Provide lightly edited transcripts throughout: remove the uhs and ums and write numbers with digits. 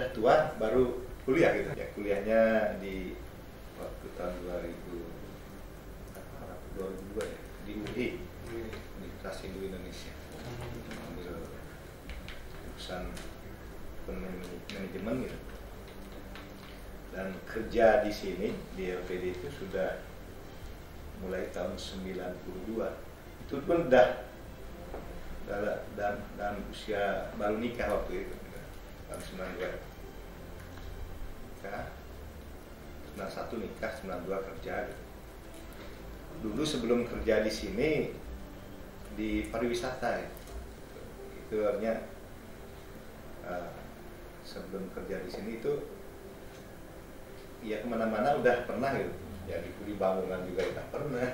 udah tua baru kuliah gitu ya. Kuliahnya di waktu tahun 2002 ya, di UI, Universitas Hindu Indonesia, ambil jurusan manajemen gitu. Dan kerja di sini di LPD itu sudah mulai tahun 92. Itu pun dan usia baru nikah waktu itu tahun 92. Nikah 91, nikah 92, kerja gitu. Dulu sebelum kerja di sini di pariwisata ya. Itu artinya sebelum kerja di sini itu ya kemana-mana udah pernah gitu. Ya di bangunan juga kita pernah.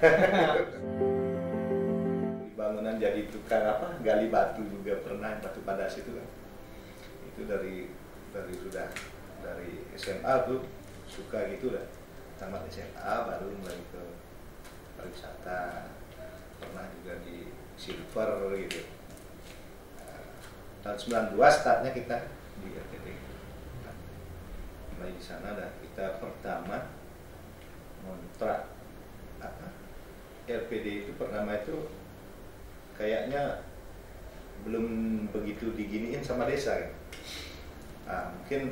Di bangunan jadi tukang gali batu juga pernah, batu padas itu kan. Itu dari SMA tuh suka gitu lah. Tamat SMA baru mulai ke pariwisata. Pernah juga di Silver gitu. Tahun 92 startnya kita di LPD. Mulai di sana dah kita pertama kontrak LPD itu pertama itu kayaknya belum begitu diginiin sama desa gitu. Mungkin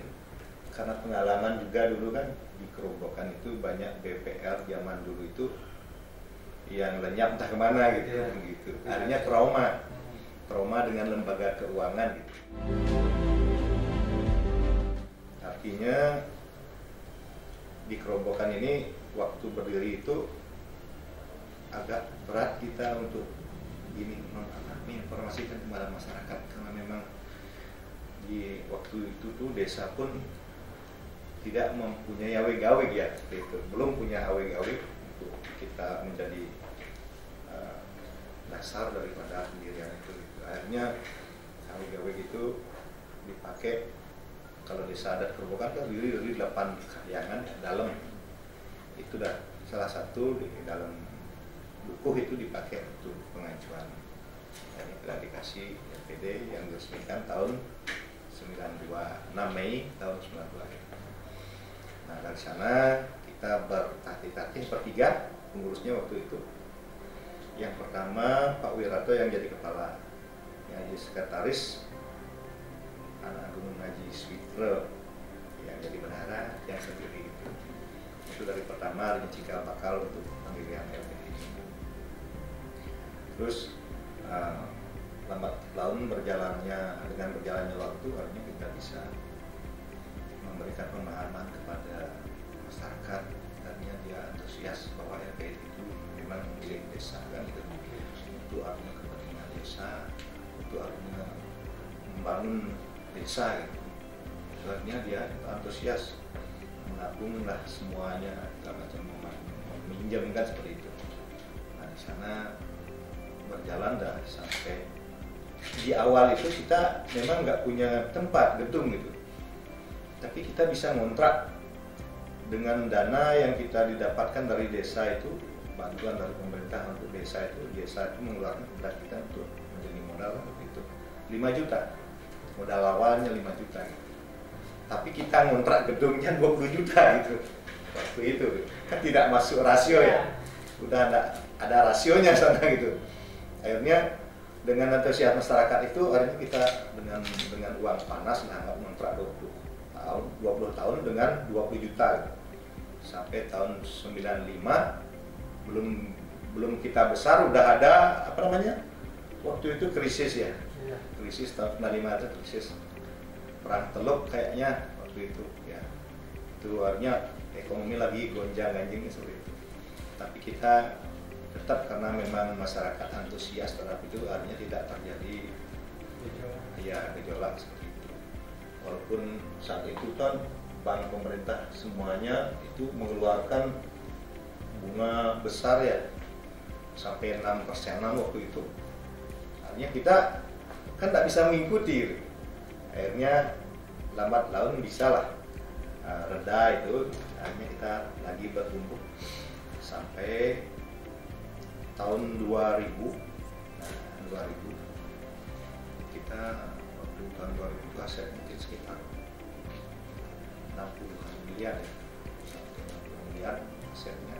karena pengalaman juga dulu kan di Kerobokan itu banyak BPL zaman dulu itu yang lenyap entah kemana gitu, gitu. Akhirnya trauma dengan lembaga keuangan gitu. Artinya di Kerobokan ini waktu berdiri itu agak berat kita untuk menginformasikan kepada masyarakat, karena memang di waktu itu tuh desa pun tidak mempunyai awe-gawe ya, itu belum punya awe-gawe untuk kita menjadi dasar daripada pendirian itu. Akhirnya awe-gawe itu dipakai. Kalau desa adat Kerobokan kan diri 8 kahyangan ya, dalam itu dah salah satu di dalam buku itu dipakai untuk pengajuan. Dan telah dikasih LPD yang diresmikan tahun 92, 6 Mei tahun 92. Nah dari sana kita bertatih-tatih bertiga pengurusnya waktu itu. Yang pertama Pak Wirato yang jadi kepala, yang jadi sekretaris Anak Agung Haji Switra yang jadi bendahara, yang sendiri itu dari pertama cikal bakal untuk pendirian LPD ini. Terus lambat laun dengan berjalannya waktu, akhirnya kita bisa memberikan pemahaman kepada masyarakat, tadinya dia antusias bahwa LPD itu memang milik desa kan gitu. Itu artinya kepentingan desa, itu artinya membangun desa gitu. Sebenarnya dia antusias menabunglah semuanya, macam meminjamkan seperti itu. Nah di sana berjalan dah sampai di awal itu kita memang nggak punya tempat gedung gitu, tapi kita bisa ngontrak dengan dana yang kita didapatkan dari desa itu, bantuan dari pemerintah untuk desa itu mengeluarkan kepada kita untuk menjadi modal itu 5 juta, modal awalnya 5 juta gitu. Tapi kita ngontrak gedungnya 20 juta gitu waktu itu, kan tidak masuk rasio ya, udah ada rasionya sana gitu. Akhirnya dengan antusias masyarakat itu, akhirnya kita dengan uang panas ngontrak 20 tahun dengan 20 juta gitu. Sampai tahun 95 belum kita besar udah ada waktu itu krisis ya, krisis tahun 95 itu krisis perang Teluk kayaknya waktu itu ya. Itu artinya ekonomi lagi gonjang-ganjing seperti itu. Tapi kita tetap, karena memang masyarakat antusias terhadap itu, artinya tidak terjadi gejolak seperti itu. Walaupun saat itu kan bank pemerintah semuanya itu mengeluarkan bunga besar ya, sampai 6% waktu itu. Artinya kita kan tidak bisa mengikuti. Akhirnya lambat laun bisa lah reda itu. Akhirnya kita lagi bertumbuh sampai tahun 2000. Nah, 2000 kita waktu tahun 2000 itu aset mungkin sekitar 60 miliar ya, sampai 60 miliar asetnya.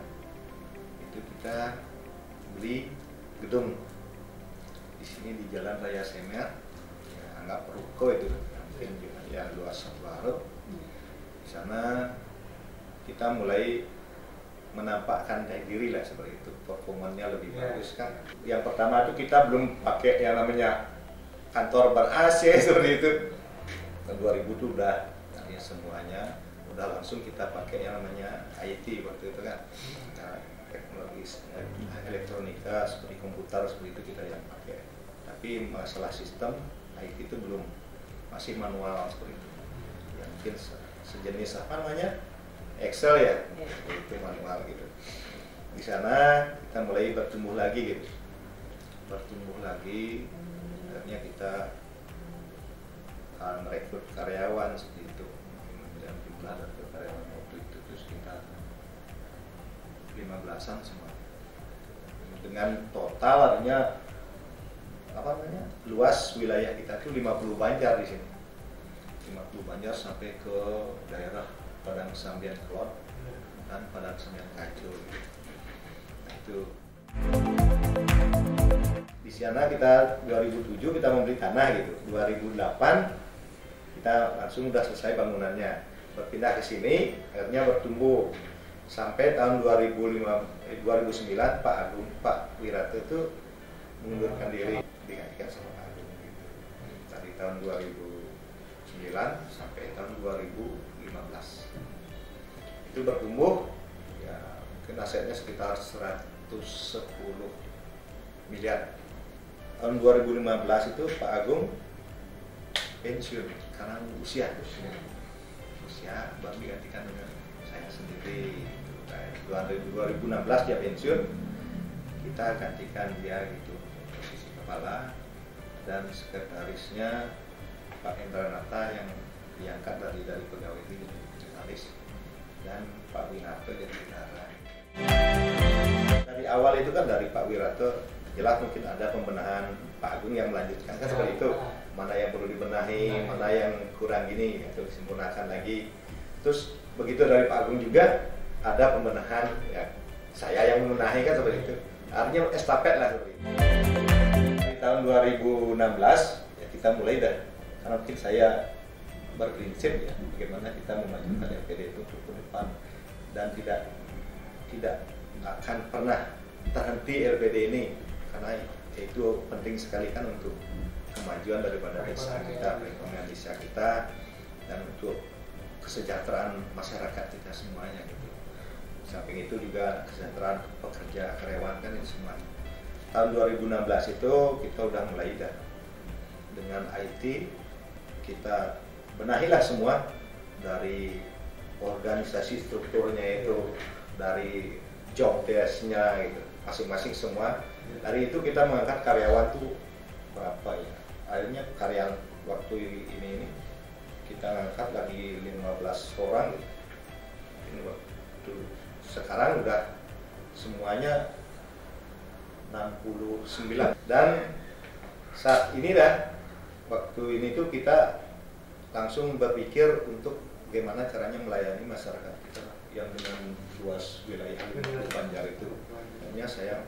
Itu kita beli gedung di sini di Jalan Raya Semer, ya, anggap ruko itu, mungkin juga ya luas 1 arep. Di sana kita mulai menampakkan diri lah seperti itu, performanya lebih bagus kan. Yang pertama itu kita belum pakai yang namanya kantor ber-AC seperti itu. Tahun 2000 itu udah ya, semuanya udah langsung kita pakai yang namanya IT waktu itu kan. Nah, teknologi elektronika seperti komputer seperti itu kita yang pakai. Tapi masalah sistem IT itu belum, masih manual seperti itu. Ya, mungkin sejenis apa namanya Excel ya, itu manual gitu. Di sana kita mulai bertumbuh lagi gitu, akhirnya kita merekrut karyawan seperti itu. Dan jumlah dari karyawan waktu itu sekitar 15-an semua. Dengan total artinya apa namanya luas wilayah kita itu 50 banjar di sini. 50 banjar sampai ke daerah Padang Sambian Kelot dan Padang Sambian Kacul. Nah, itu di sana kita 2007 kita membeli tanah gitu. 2008 kita langsung udah selesai bangunannya. Berpindah ke sini, akhirnya bertumbuh sampai tahun 2009 Pak Wirato itu mengundurkan diri, digantikan sama Pak Agung gitu. Dari tahun 2009 sampai tahun 2015 itu bertumbuh ya, mungkin asetnya sekitar 110 miliar. Tahun 2015 itu Pak Agung pensiun karena usia baru digantikan dengan saya sendiri. 2016 dia pensiun, kita gantikan dia gitu posisi kepala, dan sekretarisnya Pak Indra Nata yang diangkat dari pegawai ini jadi sekretaris, dan Pak Wirato jadi bendahara. Dari awal itu kan dari Pak Wirato jelas mungkin ada pembenahan, Pak Agung yang melanjutkan kan seperti itu, mana yang perlu dibenahi, mana yang kurang gini itu disempurnakan lagi. Terus begitu dari Pak Agung juga ada pembenahan, ya saya yang membenahi kan seperti itu, artinya estafet lah seperti itu. Di tahun 2016 ya kita mulai dah, karena mungkin saya berprinsip ya bagaimana kita memajukan LPD itu ke depan, dan tidak akan pernah terhenti LPD ini, karena itu penting sekali kan untuk kemajuan daripada desa kita, perekonomian desa kita, dan untuk kesejahteraan masyarakat kita semuanya gitu. Samping itu juga kesejahteraan pekerja, karyawan kan itu semua. Tahun 2016 itu kita udah mulai dah dengan IT, kita benahilah semua dari organisasi strukturnya itu, dari job desk-nya gitu, masing-masing semua. Dari itu kita mengangkat karyawan tuh berapa ya? Akhirnya karyawan waktu ini kita angkat lagi 15 orang gitu. Ini waktu sekarang udah semuanya 69, dan saat ini dah waktu ini tuh kita langsung berpikir untuk bagaimana caranya melayani masyarakat kita yang dengan luas wilayah Banjar itu. Akhirnya saya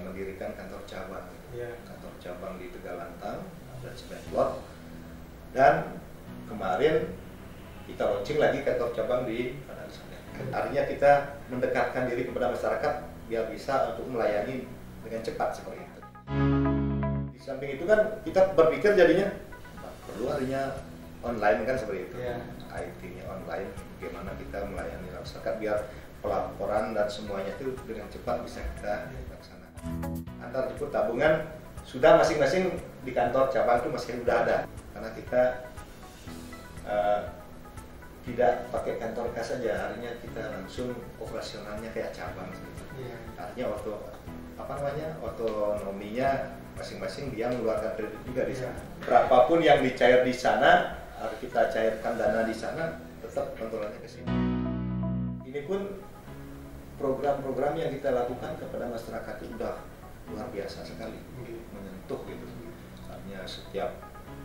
mendirikan kantor cabang, kantor cabang di Tegalantang dan Sebentlot, dan kemarin kita launching lagi kantor cabang di Padang Sambian. Artinya kita mendekatkan diri kepada masyarakat biar bisa untuk melayani dengan cepat seperti itu. Di samping itu kan kita berpikir jadinya perlu artinya online kan seperti itu, IT-nya online, bagaimana kita melayani masyarakat biar pelaporan dan semuanya itu dengan cepat bisa kita laksanakan. Antar jemput tabungan sudah masing-masing di kantor cabang itu masih sudah ada, karena kita tidak pakai kantor kas saja, artinya kita langsung operasionalnya kayak cabang gitu. Artinya otonominya masing-masing dia mengeluarkan kredit juga di sana. Berapapun yang dicair di sana, harus kita cairkan dana di sana, tetap kontrolnya ke sini. Ini pun program-program yang kita lakukan kepada masyarakat itu sudah luar biasa sekali, menyentuh gitu. Artinya setiap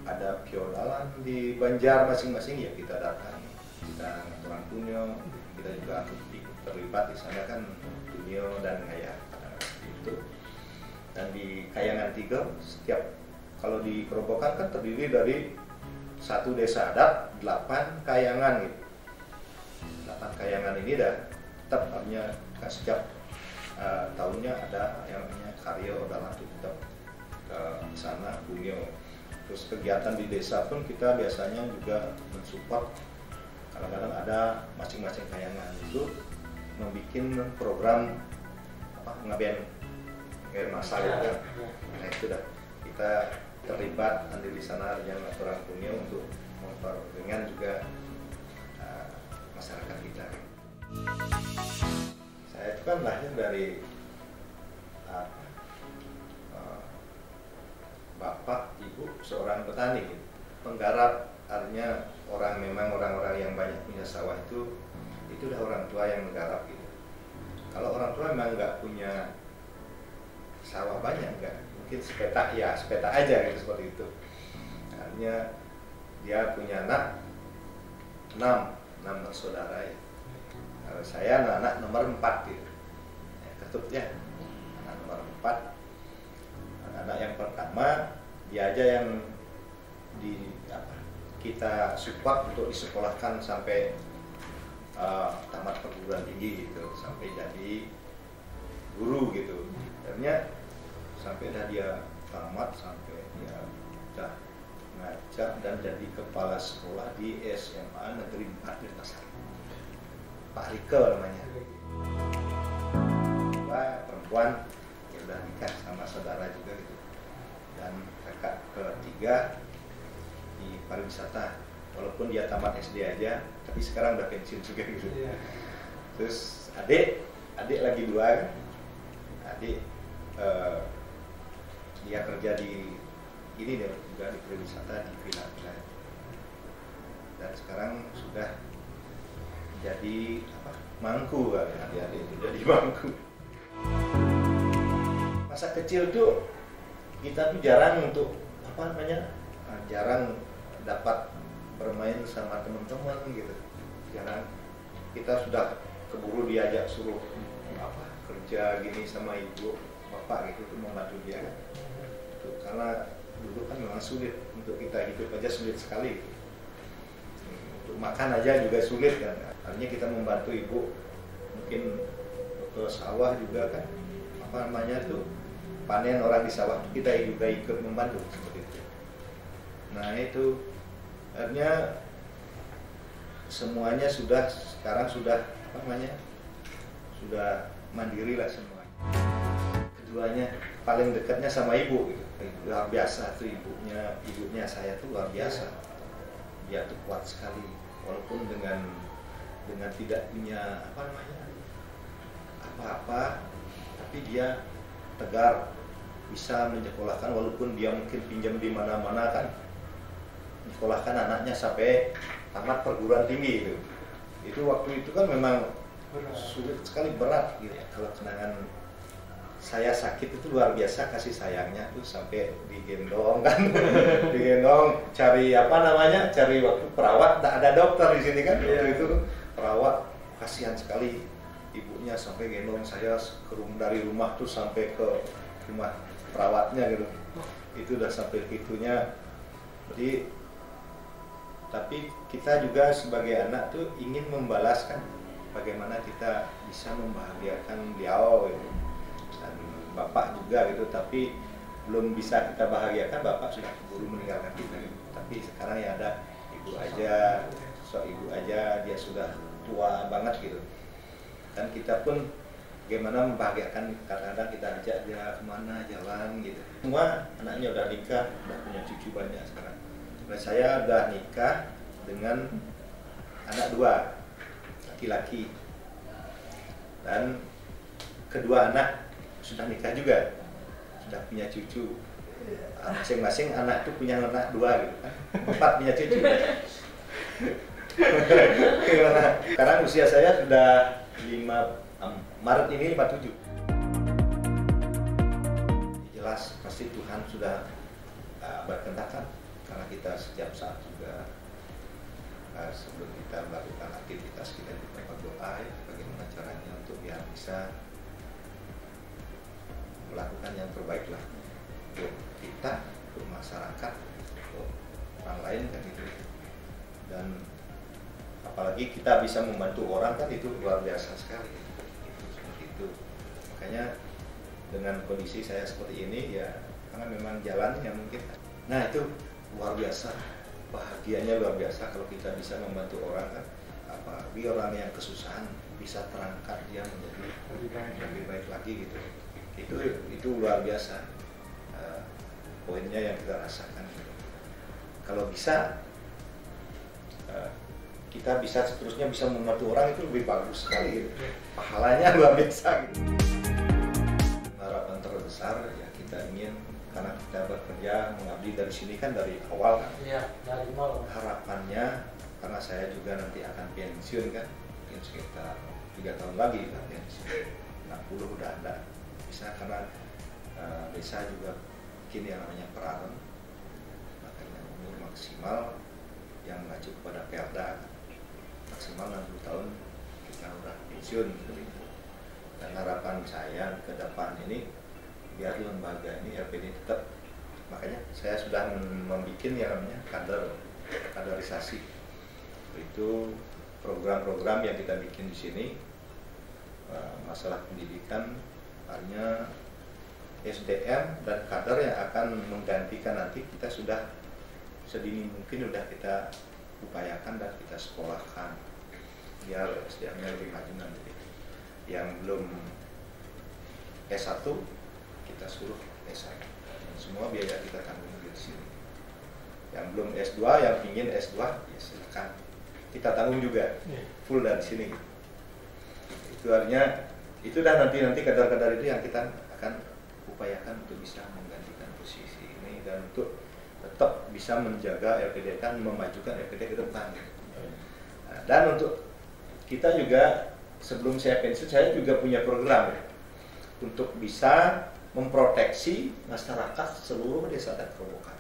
ada piodalan di Banjar masing-masing ya kita datangi. kita aturan Punyo, kita juga ikut terlibat di sana kan Punyo dan Ngaya itu. Dan di Kayangan 3 setiap kalau di Kerobokan kan terdiri dari satu desa adat 8 kayangan gitu. 8 kayangan ini dah tetap artinya setiap tahunnya ada yang namanya karya dalam tetap ke sana Punyo. Terus kegiatan di desa pun kita biasanya juga mensupport, kadang-kadang ada masing-masing kayangan itu membuat program ngaben masal gitu. Nah itu dah kita terlibat di sana yang aturan Punyo untuk dengan juga masyarakat kita. Saya itu kan lahir dari bapak ibu seorang petani gitu. Penggarap artinya orang-orang yang banyak punya sawah itu udah orang tua yang menggarap gitu. Kalau orang tua memang nggak punya sawah banyak, enggak, mungkin sepetak aja gitu seperti itu. Artinya dia punya anak 6 saudara ya. Kalau saya anak nomor 4 gitu. Ketutnya anak nomor 4. Anak yang pertama dia aja yang kita support untuk disekolahkan sampai tamat perguruan tinggi gitu, sampai jadi guru gitu. Akhirnya sampai dia tamat, sampai dia udah ngajar dan jadi kepala sekolah di SMA Negeri 4 di Pasar. Pak Rike namanya. Perempuan ya udah nikah sama saudara juga gitu. Dan kakak ketiga di pariwisata, walaupun dia tamat SD aja, tapi sekarang udah pensiun juga gitu. Terus adik lagi 2 kan. Adik dia kerja di ini dia juga di pariwisata di villa. Dan sekarang sudah jadi mangku kan, adik-adik itu jadi mangku. Masa kecil tuh kita tuh jarang untuk jarang dapat bermain sama teman-teman gitu. Jarang. Kita sudah keburu diajak suruh kerja gini sama ibu bapak gitu tuh membantu dia kan. Karena dulu kan memang sulit untuk kita hidup aja, sulit sekali gitu. Untuk makan aja juga sulit kan. Artinya kita membantu ibu mungkin ke sawah juga kan, tuh panen orang di sawah, kita juga ikut membantu seperti itu. Nah itu artinya semuanya sekarang sudah mandiri lah semuanya. Keduanya paling dekatnya sama ibu gitu. Luar biasa tuh ibunya saya tuh luar biasa. Dia tuh kuat sekali walaupun dengan tidak punya apa-apa, tapi dia tegar, bisa menyekolahkan walaupun dia mungkin pinjam di mana-mana kan, menyekolahkan anaknya sampai tamat perguruan tinggi gitu. Itu waktu itu kan memang sulit sekali, berat gitu. Kalau kenangan saya sakit itu luar biasa kasih sayangnya tuh, sampai digendong kan, digendong cari cari waktu perawat, tak ada dokter di sini kan. Waktu itu perawat kasihan sekali ibunya, sampai gendong saya dari rumah tuh sampai ke rumah perawatnya gitu. Itu udah sampai gitunya. Jadi tapi kita juga sebagai anak tuh ingin membalaskan bagaimana kita bisa membahagiakan beliau gitu. Dan bapak juga gitu, tapi belum bisa kita bahagiakan, bapak sudah keburu meninggalkan kita gitu. Tapi sekarang ya ada ibu aja, sosok ibu aja, dia sudah tua banget gitu. Dan kita pun bagaimana membahagiakan, kadang-kadang kita ajak dia kemana jalan gitu. Semua anaknya udah nikah, udah punya cucu banyak sekarang. Nah, saya udah nikah dengan anak 2 laki-laki, dan kedua anak sudah nikah juga, sudah punya cucu. Masing-masing anak itu punya anak 2 gitu kan, 4 punya cucu. Sekarang usia saya sudah Maret ini 57. Jelas pasti Tuhan sudah berkehendak kan, karena kita setiap saat juga sebelum kita melakukan aktivitas kita juga berdoa ya, bagaimana caranya untuk biar bisa melakukan yang terbaik lah untuk kita, untuk masyarakat, untuk orang lain kan gitu. Dan apalagi kita bisa membantu orang kan itu luar biasa sekali itu, seperti itu. Makanya dengan kondisi saya seperti ini ya, karena memang jalannya mungkin, nah itu luar biasa, bahagianya luar biasa kalau kita bisa membantu orang kan, apalagi orang yang kesusahan bisa terangkat dia menjadi lebih baik lagi gitu. Itu luar biasa poinnya yang kita rasakan gitu. Kalau bisa kita bisa seterusnya bisa membantu orang itu lebih bagus sekali gitu. Pahalanya luar biasa gitu. Harapan terbesar ya kita ingin, karena kita bekerja mengabdi dari sini kan dari awal kan. Iya, dari nol. Harapannya karena saya juga nanti akan pensiun kan, mungkin sekitar 3 tahun lagi kan pensiun. 60 udah ada. Bisa karena desa juga bikin yang namanya peraren, makanya umur maksimal yang mengacu kepada Perda maksimal 60 tahun kita udah pensiun begitu. Dan harapan saya ke depan ini biar lembaga ini LPD tetap, makanya saya sudah membuat yang namanya kaderisasi, itu program-program yang kita bikin di sini. Masalah pendidikan hanya SDM dan kader yang akan menggantikan nanti, kita sudah sedini mungkin sudah kita upayakan dan kita sekolahkan biar SDM-nya lebih maju nanti. Yang belum S1 kita suruh S1, dan semua biaya kita tanggung di sini. Yang belum S2, yang ingin S2 ya silakan kita tanggung juga full dari sini. Itu artinya itu dah nanti kadar-kadar itu yang kita akan upayakan untuk bisa menggantikan posisi ini dan untuk tetap bisa menjaga LPD kan, memajukan LPD ke depan. Nah, dan untuk kita juga sebelum saya pensiun saya juga punya program ya, untuk bisa memproteksi masyarakat seluruh desa dan kerobokan.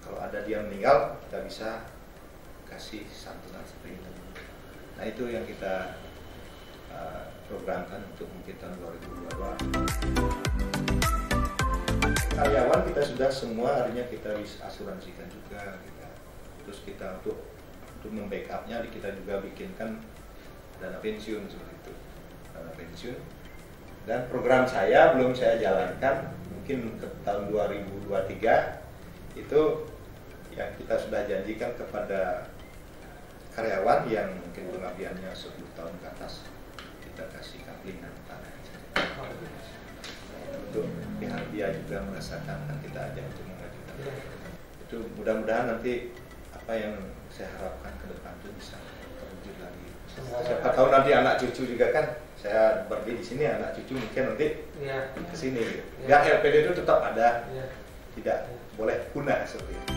Kalau ada dia meninggal kita bisa kasih santunan seperti itu. Nah itu yang kita programkan untuk mungkin tahun 2022. Karyawan kita sudah semua artinya kita bisa asuransikan juga gitu. Terus kita untuk membackupnya kita juga bikinkan dana pensiun seperti itu, dana pensiun. Dan program saya belum saya jalankan, mungkin ke tahun 2023 itu yang kita sudah janjikan kepada karyawan yang mungkin pengabdiannya 10 tahun ke atas, kita kasih kamplingan tanah untuk biar dia juga merasakan dan kita aja untuk mengajukan. Itu mudah-mudahan nanti apa yang saya harapkan ke depan itu bisa terwujud lagi. Siapa tahu nanti anak cucu juga kan, saya berdiri di sini, anak cucu mungkin nanti ke sini. Biar LPD itu tetap ada, tidak boleh punah seperti itu.